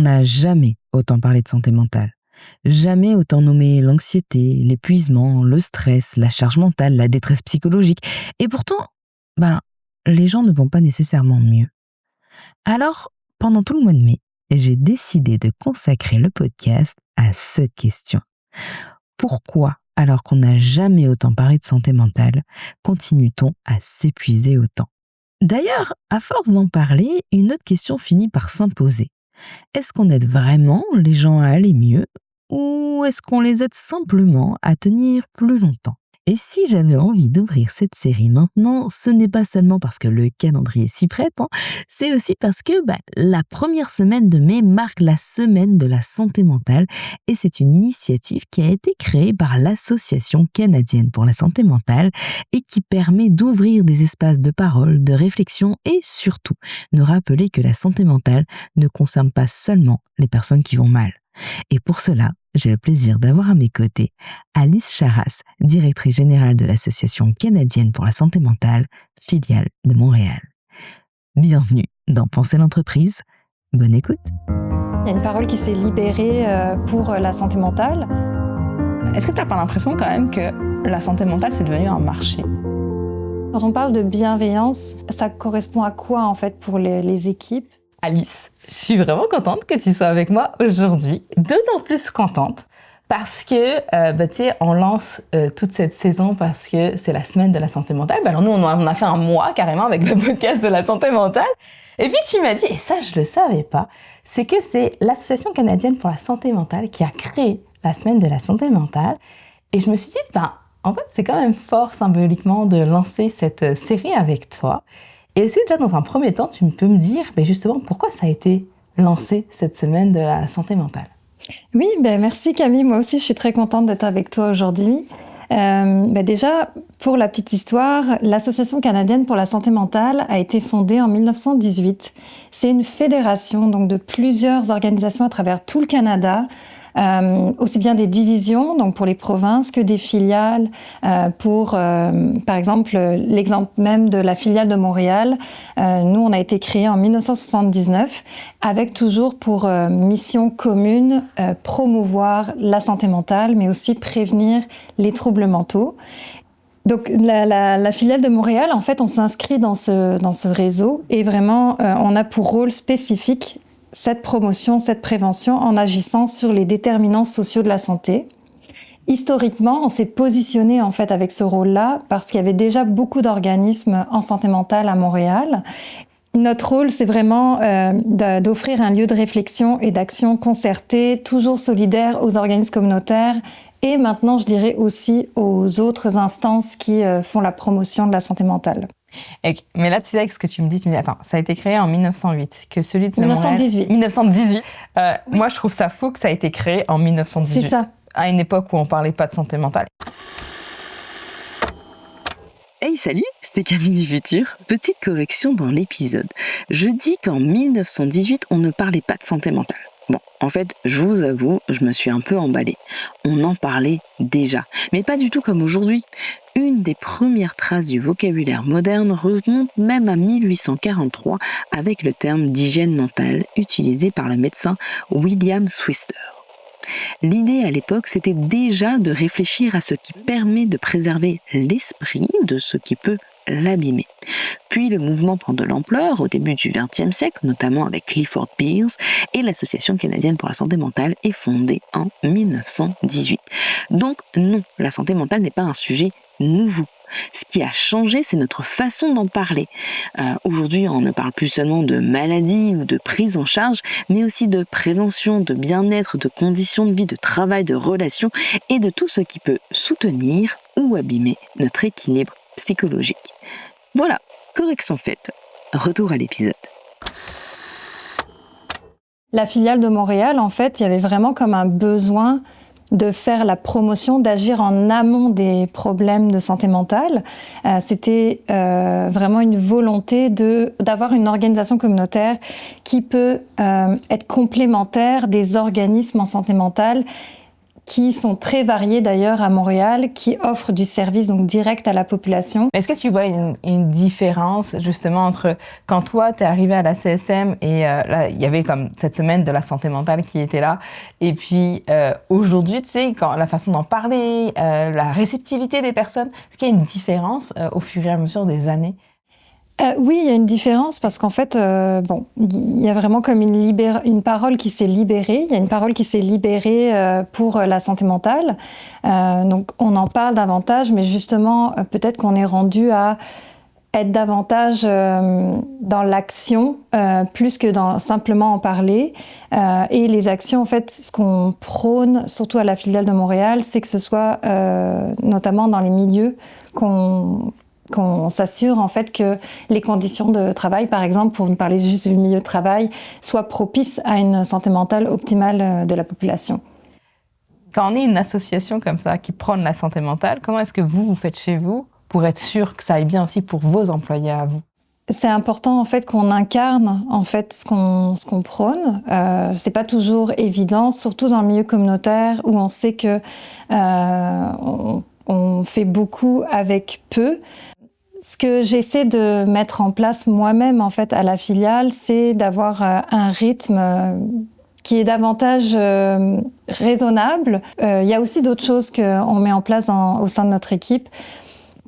n'a jamais autant parlé de santé mentale. Jamais autant nommé l'anxiété, l'épuisement, le stress, la charge mentale, la détresse psychologique. Et pourtant, les gens ne vont pas nécessairement mieux. Alors, pendant tout le mois de mai, j'ai décidé de consacrer le podcast à cette question. Pourquoi, alors qu'on n'a jamais autant parlé de santé mentale, continue-t-on à s'épuiser autant ? D'ailleurs, à force d'en parler, une autre question finit par s'imposer. Est-ce qu'on aide vraiment les gens à aller mieux ou est-ce qu'on les aide simplement à tenir plus longtemps ? Et si j'avais envie d'ouvrir cette série maintenant, ce n'est pas seulement parce que le calendrier s'y prête, c'est aussi parce que la première semaine de mai marque la semaine de la santé mentale et c'est une initiative qui a été créée par l'Association canadienne pour la santé mentale et qui permet d'ouvrir des espaces de parole, de réflexion et surtout nous rappeler que la santé mentale ne concerne pas seulement les personnes qui vont mal. Et pour cela, j'ai le plaisir d'avoir à mes côtés Alice Charras, directrice générale de l'Association canadienne pour la santé mentale, filiale de Montréal. Bienvenue dans Penser l'entreprise. Bonne écoute. Il y a une parole qui s'est libérée pour la santé mentale. Est-ce que tu n'as pas l'impression quand même que la santé mentale, c'est devenu un marché ? Quand on parle de bienveillance, ça correspond à quoi en fait pour les équipes ? Alice, je suis vraiment contente que tu sois avec moi aujourd'hui. D'autant plus contente parce que, on lance toute cette saison parce que c'est la semaine de la santé mentale. Alors nous, on a fait un mois carrément avec le podcast de la santé mentale. Et puis tu m'as dit, et ça je le savais pas, c'est que c'est l'Association canadienne pour la santé mentale qui a créé la semaine de la santé mentale. Et je me suis dit, en fait, c'est quand même fort symboliquement de lancer cette série avec toi. Et est-ce que déjà dans un premier temps, tu peux me dire justement pourquoi ça a été lancé cette semaine de la santé mentale ? Oui, merci Camille, moi aussi je suis très contente d'être avec toi aujourd'hui. Déjà, pour la petite histoire, l'Association canadienne pour la santé mentale a été fondée en 1918. C'est une fédération donc, de plusieurs organisations à travers tout le Canada, aussi bien des divisions, donc pour les provinces, que des filiales. Par exemple, l'exemple même de la filiale de Montréal, nous, on a été créé en 1979 avec toujours pour mission commune promouvoir la santé mentale, mais aussi prévenir les troubles mentaux. Donc, la filiale de Montréal, en fait, on s'inscrit dans ce réseau et vraiment, on a pour rôle spécifique cette promotion, cette prévention en agissant sur les déterminants sociaux de la santé. Historiquement, on s'est positionné en fait avec ce rôle-là parce qu'il y avait déjà beaucoup d'organismes en santé mentale à Montréal. Notre rôle, c'est vraiment d'offrir un lieu de réflexion et d'action concertée, toujours solidaire aux organismes communautaires et maintenant, je dirais aussi aux autres instances qui font la promotion de la santé mentale. Mais là, tu sais, avec ce que tu me dis, attends, ça a été créé en 1908, que celui de 1918. 1918. Oui. Moi, je trouve ça fou que ça a été créé en 1918. C'est ça. À une époque où on parlait pas de santé mentale. Hey, salut, c'était Camille du futur. Petite correction dans l'épisode. Je dis qu'en 1918, on ne parlait pas de santé mentale. Bon, en fait, je vous avoue, je me suis un peu emballée. On en parlait déjà, mais pas du tout comme aujourd'hui. Une des premières traces du vocabulaire moderne remonte même à 1843 avec le terme d'hygiène mentale utilisé par le médecin William Swister. L'idée à l'époque, c'était déjà de réfléchir à ce qui permet de préserver l'esprit de ce qui peut l'abîmer. Puis le mouvement prend de l'ampleur au début du XXe siècle, notamment avec Clifford Beers, et l'Association canadienne pour la santé mentale est fondée en 1918. Donc non, la santé mentale n'est pas un sujet nouveau. Ce qui a changé, c'est notre façon d'en parler. Aujourd'hui, on ne parle plus seulement de maladie ou de prise en charge, mais aussi de prévention, de bien-être, de conditions de vie, de travail, de relations et de tout ce qui peut soutenir ou abîmer notre équilibre psychologique. Voilà, correction faite. Retour à l'épisode. La filiale de Montréal, en fait, il y avait vraiment comme un besoin de faire la promotion, d'agir en amont des problèmes de santé mentale. C'était vraiment une volonté d'avoir une organisation communautaire qui peut être complémentaire des organismes en santé mentale qui sont très variées d'ailleurs à Montréal, qui offrent du service donc direct à la population. Est-ce que tu vois une différence justement entre quand toi t'es arrivé à la CSM et là il y avait comme cette semaine de la santé mentale qui était là et puis aujourd'hui tu sais quand la façon d'en parler, la réceptivité des personnes, est-ce qu'il y a une différence au fur et à mesure des années? Oui, il y a une différence parce qu'en fait, il y a vraiment comme une parole qui s'est libérée. Il y a une parole qui s'est libérée pour la santé mentale. Donc, on en parle davantage, mais justement, peut-être qu'on est rendu à être davantage dans l'action plus que dans simplement en parler. Et les actions, en fait, ce qu'on prône, surtout à la filiale de Montréal, c'est que ce soit notamment dans les milieux qu'on s'assure en fait que les conditions de travail, par exemple, pour ne parler juste du milieu de travail, soient propices à une santé mentale optimale de la population. Quand on est une association comme ça qui prône la santé mentale, comment est-ce que vous faites chez vous pour être sûr que ça aille bien aussi pour vos employés à vous? C'est important en fait qu'on incarne en fait ce qu'on prône. C'est pas toujours évident, surtout dans le milieu communautaire où on sait que on fait beaucoup avec peu. Ce que j'essaie de mettre en place moi-même en fait à la filiale, c'est d'avoir un rythme qui est davantage raisonnable. Il y a aussi d'autres choses qu'on met en place au sein de notre équipe.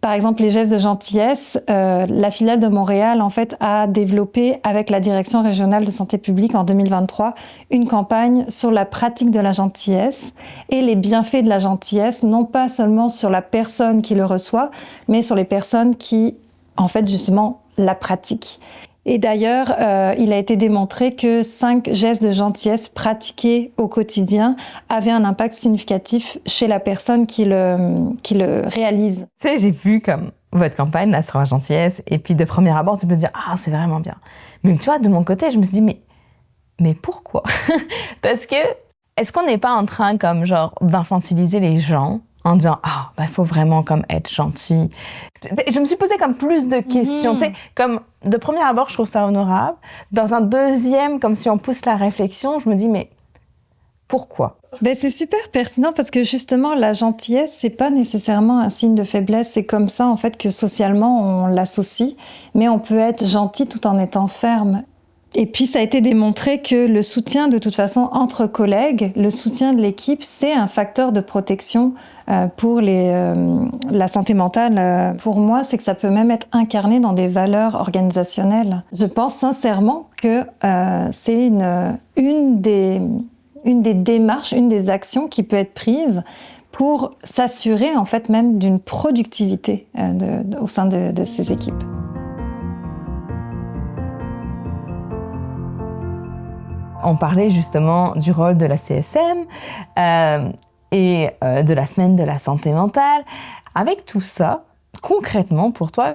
Par exemple, les gestes de gentillesse. La filiale de Montréal, en fait, a développé avec la Direction régionale de santé publique en 2023 une campagne sur la pratique de la gentillesse et les bienfaits de la gentillesse, non pas seulement sur la personne qui le reçoit, mais sur les personnes qui, en fait, justement, la pratiquent. Et d'ailleurs, il a été démontré que 5 gestes de gentillesse pratiqués au quotidien avaient un impact significatif chez la personne qui le réalise. Tu sais, j'ai vu comme votre campagne là sur la gentillesse et puis de premier abord, tu peux te dire « Ah, c'est vraiment bien ». Mais tu vois, de mon côté, je me suis dit « Mais pourquoi ?» Parce que, est-ce qu'on n'est pas en train comme genre d'infantiliser les gens en disant « Ah, il faut vraiment comme être gentil ». Je me suis posé comme plus de questions, tu sais, comme de premier abord, je trouve ça honorable. Dans un deuxième, comme si on pousse la réflexion, je me dis, mais pourquoi? C'est super pertinent parce que justement, la gentillesse, c'est pas nécessairement un signe de faiblesse. C'est comme ça, en fait, que socialement, on l'associe. Mais on peut être gentil tout en étant ferme. Et puis, ça a été démontré que le soutien, de toute façon, entre collègues, le soutien de l'équipe, c'est un facteur de protection pour la santé mentale. Pour moi, c'est que ça peut même être incarné dans des valeurs organisationnelles. Je pense sincèrement que c'est une des démarches, une des actions qui peut être prise pour s'assurer, en fait, même d'une productivité au sein de ces équipes. On parlait justement du rôle de la CSM et de la semaine de la santé mentale. Avec tout ça, concrètement pour toi,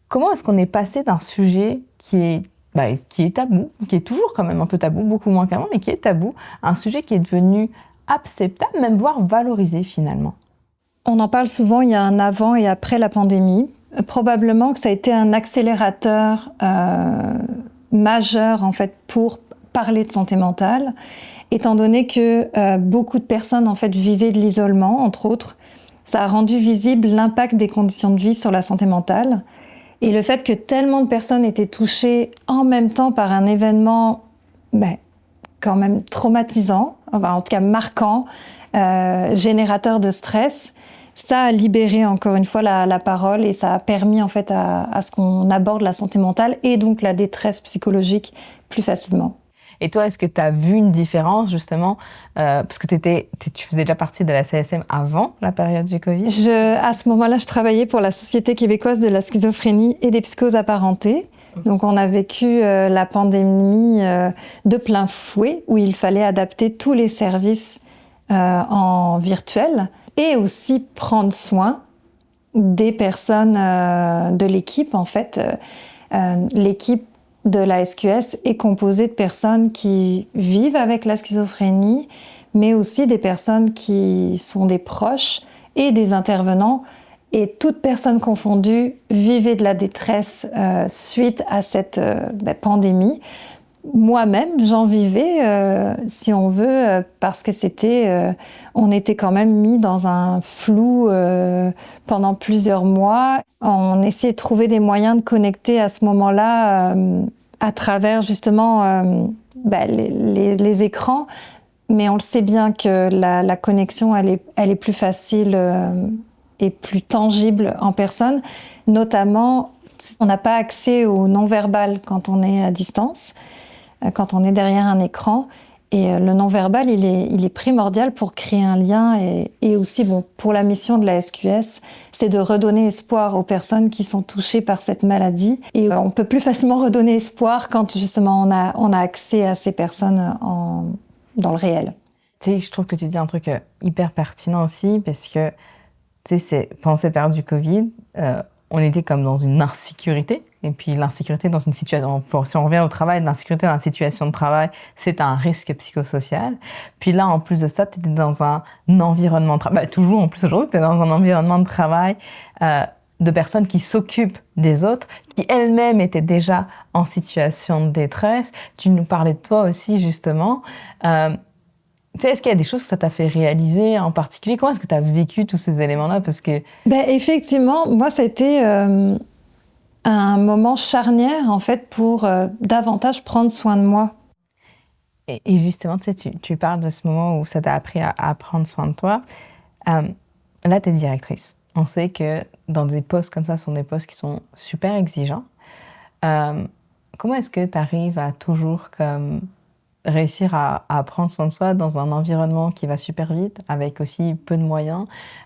comment est-ce qu'on est passé d'un sujet qui est tabou, qui est toujours quand même un peu tabou, beaucoup moins qu'avant, mais qui est tabou, à un sujet qui est devenu acceptable, même voire valorisé finalement? On en parle souvent, il y a un avant et après la pandémie. Probablement que ça a été un accélérateur majeur en fait pour parler de santé mentale, étant donné que beaucoup de personnes en fait vivaient de l'isolement, entre autres. Ça a rendu visible l'impact des conditions de vie sur la santé mentale et le fait que tellement de personnes étaient touchées en même temps par un événement quand même traumatisant, enfin, en tout cas marquant, générateur de stress. Ça a libéré encore une fois la parole et ça a permis en fait à ce qu'on aborde la santé mentale et donc la détresse psychologique plus facilement. Et toi, est-ce que tu as vu une différence justement parce que tu faisais déjà partie de la CSM avant la période du Covid? À ce moment-là, je travaillais pour la Société québécoise de la schizophrénie et des psychoses apparentées. Donc on a vécu la pandémie de plein fouet où il fallait adapter tous les services en virtuel et aussi prendre soin des personnes de l'équipe. En fait, l'équipe de la SQS est composée de personnes qui vivent avec la schizophrénie, mais aussi des personnes qui sont des proches et des intervenants. Et toutes personnes confondues vivaient de la détresse suite à cette pandémie. moi-même, j'en vivais, si on veut, parce que on était quand même mis dans un flou pendant plusieurs mois. On essayait de trouver des moyens de connecter à ce moment-là à travers justement les écrans. Mais on le sait bien que la connexion, elle est plus facile et plus tangible en personne. Notamment, on n'a pas accès au non-verbal quand on est à distance, quand on est derrière un écran. Et le non-verbal, il est primordial pour créer un lien et aussi, pour la mission de la SQS, c'est de redonner espoir aux personnes qui sont touchées par cette maladie. Et on peut plus facilement redonner espoir quand justement on a accès à ces personnes dans le réel. Tu sais, je trouve que tu dis un truc hyper pertinent aussi, parce que, tu sais, pendant cette période du Covid, on était comme dans une insécurité. Et puis l'insécurité dans une situation, si on revient au travail, l'insécurité dans la situation de travail, c'est un risque psychosocial. Puis là, en plus de ça, tu étais dans un environnement de travail, toujours en plus aujourd'hui, tu es dans un environnement de travail de personnes qui s'occupent des autres, qui elles-mêmes étaient déjà en situation de détresse. Tu nous parlais de toi aussi, justement. Tu sais, est-ce qu'il y a des choses que ça t'a fait réaliser en particulier? Comment est-ce que tu as vécu tous ces éléments-là? Parce que... effectivement, moi, ça a été un moment charnière, en fait, pour davantage prendre soin de moi. Et justement, tu sais, tu parles de ce moment où ça t'a appris à prendre soin de toi. Là, tu es directrice. On sait que dans des postes comme ça, ce sont des postes qui sont super exigeants. Comment est-ce que tu arrives à toujours réussir à prendre soin de soi dans un environnement qui va super vite, avec aussi peu de moyens,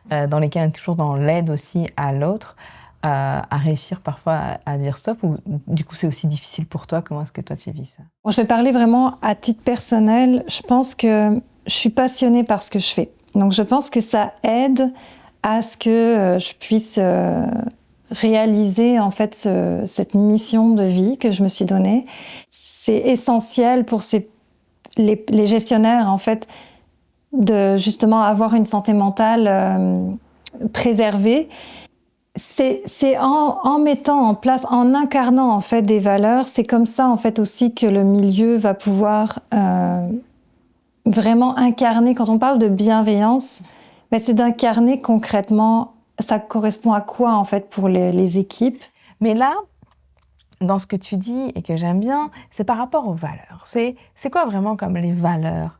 dans lesquels on est toujours dans l'aide aussi à l'autre, à réussir parfois à dire stop, ou du coup c'est aussi difficile pour toi? Comment est-ce que toi tu vis ça? Je vais parler vraiment à titre personnel. Je pense que je suis passionnée par ce que je fais. Donc je pense que ça aide à ce que je puisse réaliser en fait cette mission de vie que je me suis donnée. C'est essentiel pour les gestionnaires en fait de justement avoir une santé mentale préservée. C'est en mettant en place, en incarnant en fait des valeurs, c'est comme ça en fait aussi que le milieu va pouvoir vraiment incarner. Quand on parle de bienveillance, c'est d'incarner concrètement. Ça correspond à quoi en fait pour les équipes? Mais là, dans ce que tu dis et que j'aime bien, c'est par rapport aux valeurs. C'est quoi vraiment comme les valeurs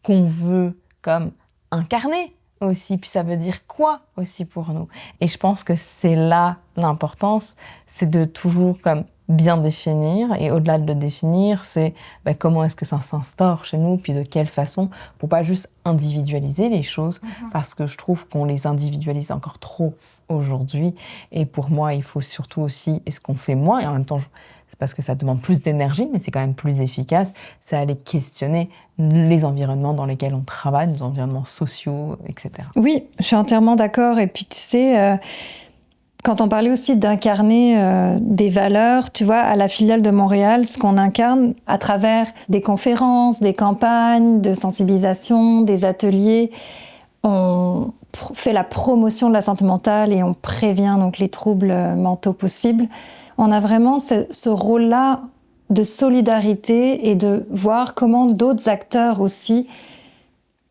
qu'on veut comme incarner aussi, puis ça veut dire quoi aussi pour nous? Et je pense que c'est là l'importance, c'est de toujours comme bien définir, et au-delà de le définir, c'est comment est-ce que ça s'instaure chez nous, puis de quelle façon, pour pas juste individualiser les choses, parce que je trouve qu'on les individualise encore trop aujourd'hui, et pour moi, il faut surtout aussi, et ce qu'on fait moins, et en même temps, c'est parce que ça demande plus d'énergie, mais c'est quand même plus efficace, c'est aller questionner les environnements dans lesquels on travaille, les environnements sociaux, etc. Oui, je suis entièrement d'accord, et puis tu sais... Quand on parlait aussi d'incarner des valeurs, tu vois, à la filiale de Montréal, ce qu'on incarne à travers des conférences, des campagnes de sensibilisation, des ateliers, on fait la promotion de la santé mentale et on prévient donc les troubles mentaux possibles. On a vraiment ce rôle-là de solidarité et de voir comment d'autres acteurs aussi,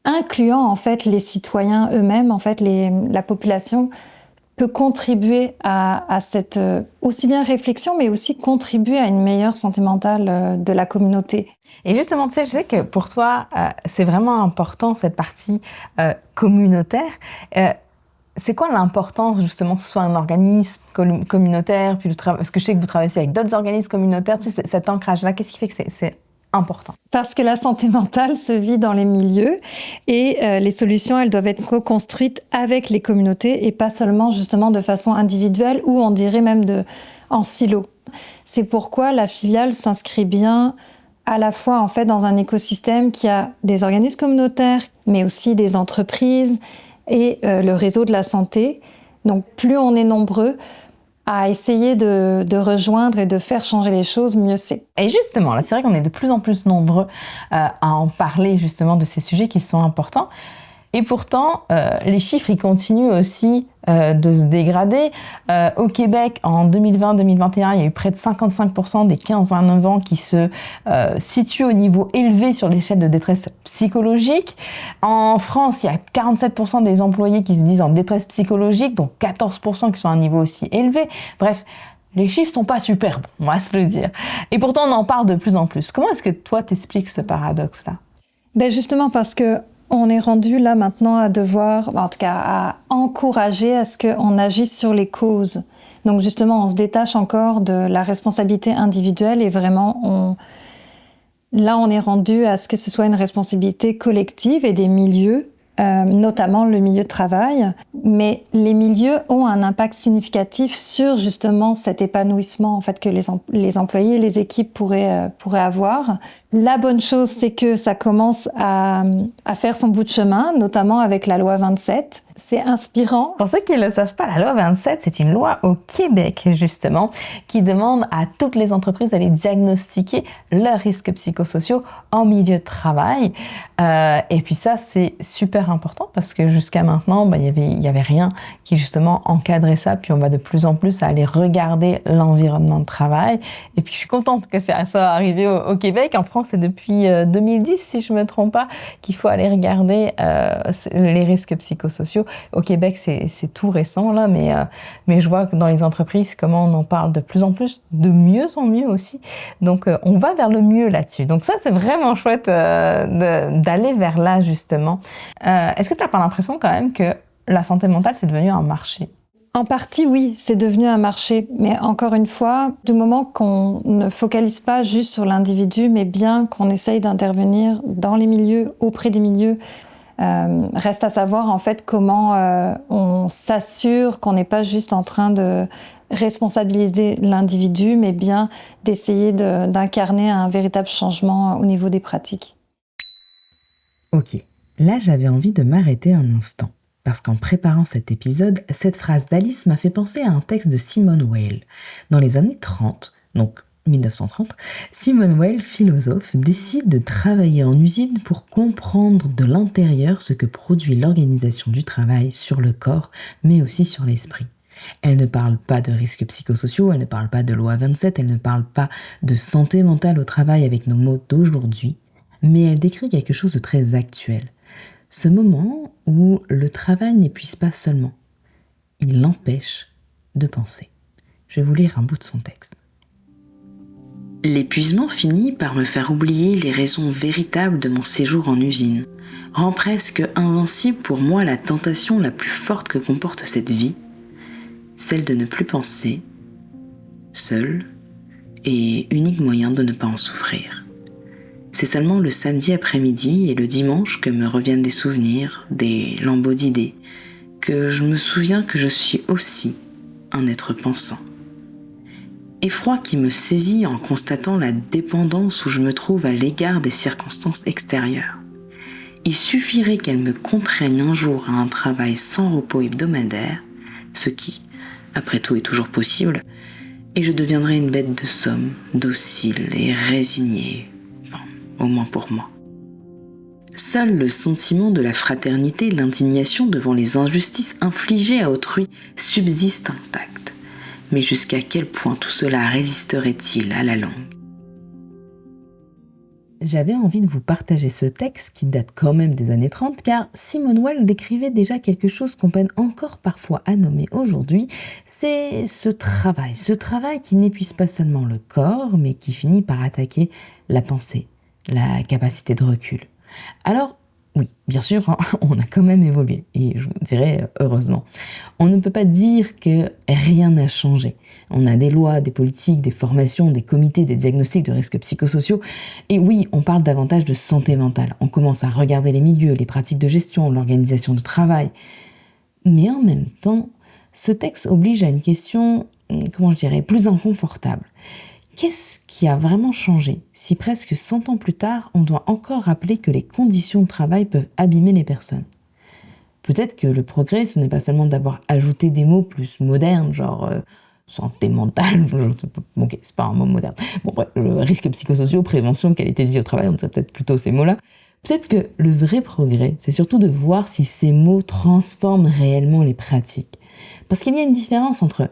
incluant en fait les citoyens eux-mêmes, en fait la population, peut contribuer à cette aussi bien réflexion, mais aussi contribuer à une meilleure santé mentale de la communauté. Et justement, tu sais, je sais que pour toi, c'est vraiment important cette partie communautaire. C'est quoi l'importance justement que ce soit un organisme communautaire, puis parce que je sais que vous travaillez aussi avec d'autres organismes communautaires, tu sais, cet ancrage-là, qu'est-ce qui fait que c'est important? Parce que la santé mentale se vit dans les milieux et les solutions, elles doivent être co-construites avec les communautés et pas seulement justement de façon individuelle ou on dirait même en silo. C'est pourquoi la filiale s'inscrit bien à la fois en fait dans un écosystème qui a des organismes communautaires, mais aussi des entreprises et le réseau de la santé. Donc plus on est nombreux à essayer de rejoindre et de faire changer les choses, mieux c'est. Et justement, là, c'est vrai qu'on est de plus en plus nombreux à en parler justement de ces sujets qui sont importants. Et pourtant, les chiffres, ils continuent aussi de se dégrader. Au Québec, en 2020-2021, il y a eu près de 55% des 15-29 ans qui se situent au niveau élevé sur l'échelle de détresse psychologique. En France, il y a 47% des employés qui se disent en détresse psychologique, donc 14% qui sont à un niveau aussi élevé. Bref, les chiffres sont pas superbes, on va se le dire. Et pourtant, on en parle de plus en plus. Comment est-ce que toi, t'expliques ce paradoxe-là? Ben justement parce que on est rendu là maintenant à devoir, en tout cas à encourager à ce qu'on agisse sur les causes. Donc justement, on se détache encore de la responsabilité individuelle et vraiment, là on est rendu à ce que ce soit une responsabilité collective et des milieux, notamment le milieu de travail. Mais les milieux ont un impact significatif sur justement cet épanouissement en fait, que les employés, les équipes pourraient avoir. La bonne chose, c'est que ça commence à faire son bout de chemin, notamment avec la loi 27. C'est inspirant. Pour ceux qui ne le savent pas, la loi 27, c'est une loi au Québec, justement, qui demande à toutes les entreprises d'aller diagnostiquer leurs risques psychosociaux en milieu de travail. Et puis ça, c'est super important parce que jusqu'à maintenant, il y avait rien qui, justement, encadrait ça. Puis on va de plus en plus aller regarder l'environnement de travail. Et puis je suis contente que ça soit arrivé au Québec. En France, c'est depuis 2010, si je ne me trompe pas, qu'il faut aller regarder les risques psychosociaux. Au Québec, c'est tout récent, là, mais je vois que dans les entreprises, comment on en parle de plus en plus, de mieux en mieux aussi. Donc, on va vers le mieux là-dessus. Donc ça, c'est vraiment chouette d'aller vers là, justement. Est-ce que tu n'as pas l'impression quand même que la santé mentale, c'est devenu un marché? En partie, oui, c'est devenu un marché. Mais encore une fois, du moment qu'on ne focalise pas juste sur l'individu, mais bien qu'on essaye d'intervenir dans les milieux, auprès des milieux, reste à savoir en fait comment on s'assure qu'on n'est pas juste en train de responsabiliser l'individu, mais bien d'essayer d'incarner un véritable changement au niveau des pratiques. Ok, là j'avais envie de m'arrêter un instant. Parce qu'en préparant cet épisode, cette phrase d'Alice m'a fait penser à un texte de Simone Weil. Dans les années 30, donc 1930, Simone Weil, philosophe, décide de travailler en usine pour comprendre de l'intérieur ce que produit l'organisation du travail sur le corps, mais aussi sur l'esprit. Elle ne parle pas de risques psychosociaux, elle ne parle pas de loi 27, elle ne parle pas de santé mentale au travail avec nos mots d'aujourd'hui, mais elle décrit quelque chose de très actuel. Ce moment où le travail n'épuise pas seulement, il l'empêche de penser. Je vais vous lire un bout de son texte. L'épuisement finit par me faire oublier les raisons véritables de mon séjour en usine, rend presque invincible pour moi la tentation la plus forte que comporte cette vie, celle de ne plus penser, seul et unique moyen de ne pas en souffrir. C'est seulement le samedi après-midi et le dimanche que me reviennent des souvenirs, des lambeaux d'idées, que je me souviens que je suis aussi un être pensant. Effroi qui me saisit en constatant la dépendance où je me trouve à l'égard des circonstances extérieures. Il suffirait qu'elles me contraignent un jour à un travail sans repos hebdomadaire, ce qui, après tout, est toujours possible, et je deviendrais une bête de somme, docile et résignée, au moins pour moi. Seul le sentiment de la fraternité, l'indignation devant les injustices infligées à autrui subsiste intact. Mais jusqu'à quel point tout cela résisterait-il à la langue ? J'avais envie de vous partager ce texte qui date quand même des années 30, car Simone Weil décrivait déjà quelque chose qu'on peine encore parfois à nommer aujourd'hui, c'est ce travail qui n'épuise pas seulement le corps, mais qui finit par attaquer la pensée, la capacité de recul. Alors, oui, bien sûr, on a quand même évolué, et je vous dirais heureusement. On ne peut pas dire que rien n'a changé. On a des lois, des politiques, des formations, des comités, des diagnostics de risques psychosociaux, et oui, on parle davantage de santé mentale. On commence à regarder les milieux, les pratiques de gestion, l'organisation de travail. Mais en même temps, ce texte oblige à une question, plus inconfortable. Qu'est-ce qui a vraiment changé si presque 100 ans plus tard, on doit encore rappeler que les conditions de travail peuvent abîmer les personnes ? Peut-être que le progrès, ce n'est pas seulement d'avoir ajouté des mots plus modernes, genre santé mentale, c'est pas un mot moderne. Bon, bref, le risque psychosocial, prévention, qualité de vie au travail, on dirait peut-être plutôt ces mots-là. Peut-être que le vrai progrès, c'est surtout de voir si ces mots transforment réellement les pratiques. Parce qu'il y a une différence entre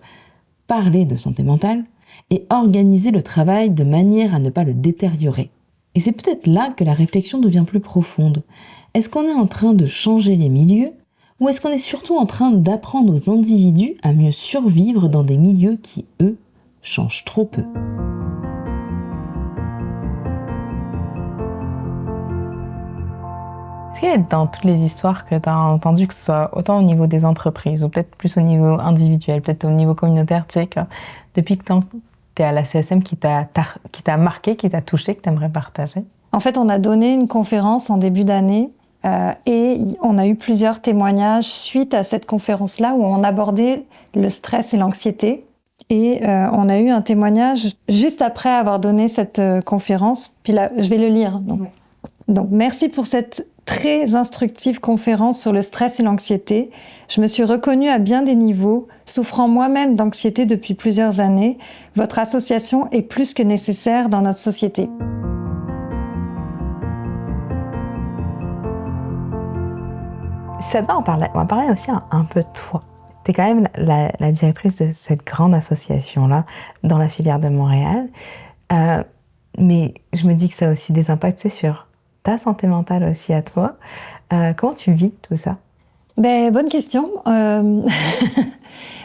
parler de santé mentale et organiser le travail de manière à ne pas le détériorer. Et c'est peut-être là que la réflexion devient plus profonde. Est-ce qu'on est en train de changer les milieux ou est-ce qu'on est surtout en train d'apprendre aux individus à mieux survivre dans des milieux qui, eux, changent trop peu ? Est-ce qu'il y a dans toutes les histoires que tu as entendues, que ce soit autant au niveau des entreprises ou peut-être plus au niveau individuel, peut-être au niveau communautaire, tu sais, que depuis que tu es à la CSM, qui t'a marqué, qui t'a touché, que tu aimerais partager? En fait, on a donné une conférence en début d'année et on a eu plusieurs témoignages suite à cette conférence-là où on abordait le stress et l'anxiété. Et on a eu un témoignage juste après avoir donné cette conférence. Puis là, je vais le lire. Donc, merci pour cette très instructive conférence sur le stress et l'anxiété. Je me suis reconnue à bien des niveaux, souffrant moi-même d'anxiété depuis plusieurs années. Votre association est plus que nécessaire dans notre société. Si ça te va, on va parler aussi un peu de toi. Tu es quand même la directrice de cette grande association-là dans la filière de Montréal. Mais je me dis que ça a aussi des impacts sur ta santé mentale aussi à toi. Comment tu vis tout ça? Bonne question.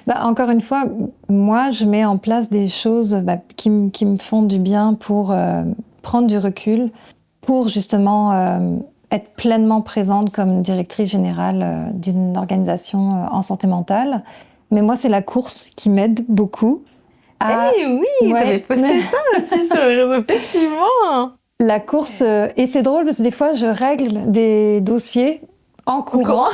Encore une fois, moi, je mets en place des choses qui me font du bien pour prendre du recul, pour justement être pleinement présente comme directrice générale d'une organisation en santé mentale. Mais moi, c'est la course qui m'aide beaucoup. Oui, t'avais posté ça aussi sur les réseaux, effectivement. La course, et c'est drôle parce que des fois, je règle des dossiers en courant.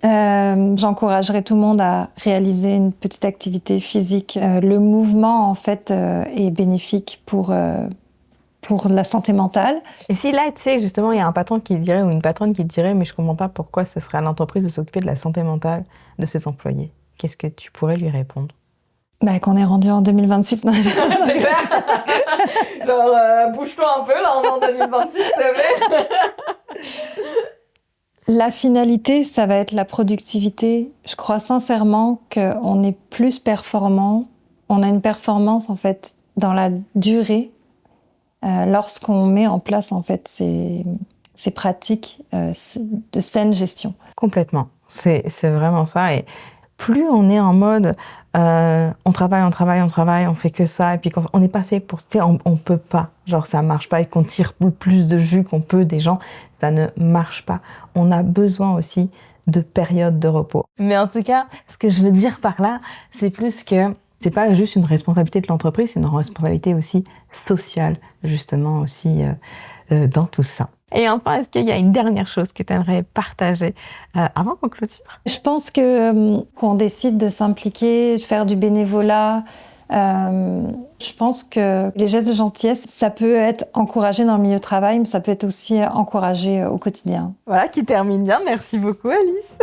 J'encouragerais tout le monde à réaliser une petite activité physique. Le mouvement, en fait, est bénéfique pour la santé mentale. Et si là, tu sais, justement, il y a un patron qui dirait, ou une patronne qui dirait, mais je comprends pas pourquoi ce serait à l'entreprise de s'occuper de la santé mentale de ses employés, qu'est-ce que tu pourrais lui répondre? Qu'on est rendu en 2026. Non, c'est clair. Genre, bouge-toi un peu, là, on est en 2026, s'il te plaît. La finalité, ça va être la productivité. Je crois sincèrement qu'on est plus performant. On a une performance, en fait, dans la durée lorsqu'on met en place, en fait, ces pratiques de saine gestion. Complètement. C'est vraiment ça. Et plus on est en mode on travaille, on fait que ça, et puis on n'est pas fait pour... On peut pas, genre ça marche pas, et qu'on tire le plus de jus qu'on peut des gens, ça ne marche pas. On a besoin aussi de périodes de repos. Mais en tout cas, ce que je veux dire par là, c'est plus que c'est pas juste une responsabilité de l'entreprise, c'est une responsabilité aussi sociale, justement, aussi dans tout ça. Et enfin, est-ce qu'il y a une dernière chose que tu aimerais partager avant qu'on clôture? Je pense qu'on décide de s'impliquer, de faire du bénévolat. Je pense que les gestes de gentillesse, ça peut être encouragé dans le milieu de travail, mais ça peut être aussi encouragé au quotidien. Voilà, qui termine bien. Merci beaucoup, Alice.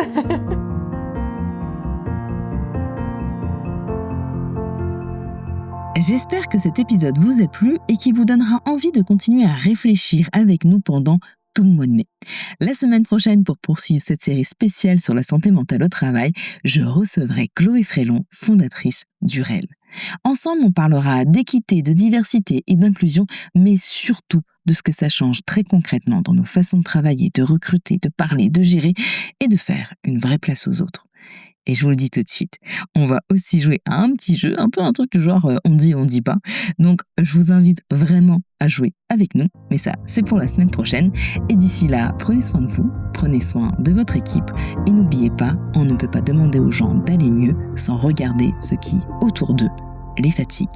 J'espère que cet épisode vous a plu et qu'il vous donnera envie de continuer à réfléchir avec nous pendant tout le mois de mai. La semaine prochaine, pour poursuivre cette série spéciale sur la santé mentale au travail, je recevrai Chloé Frélon, fondatrice d'Urel. Ensemble, on parlera d'équité, de diversité et d'inclusion, mais surtout de ce que ça change très concrètement dans nos façons de travailler, de recruter, de parler, de gérer et de faire une vraie place aux autres. Et je vous le dis tout de suite, on va aussi jouer à un petit jeu, un peu un truc du genre on dit pas. Donc je vous invite vraiment à jouer avec nous, mais ça c'est pour la semaine prochaine. Et d'ici là, prenez soin de vous, prenez soin de votre équipe et n'oubliez pas, on ne peut pas demander aux gens d'aller mieux sans regarder ce qui, autour d'eux, les fatigue.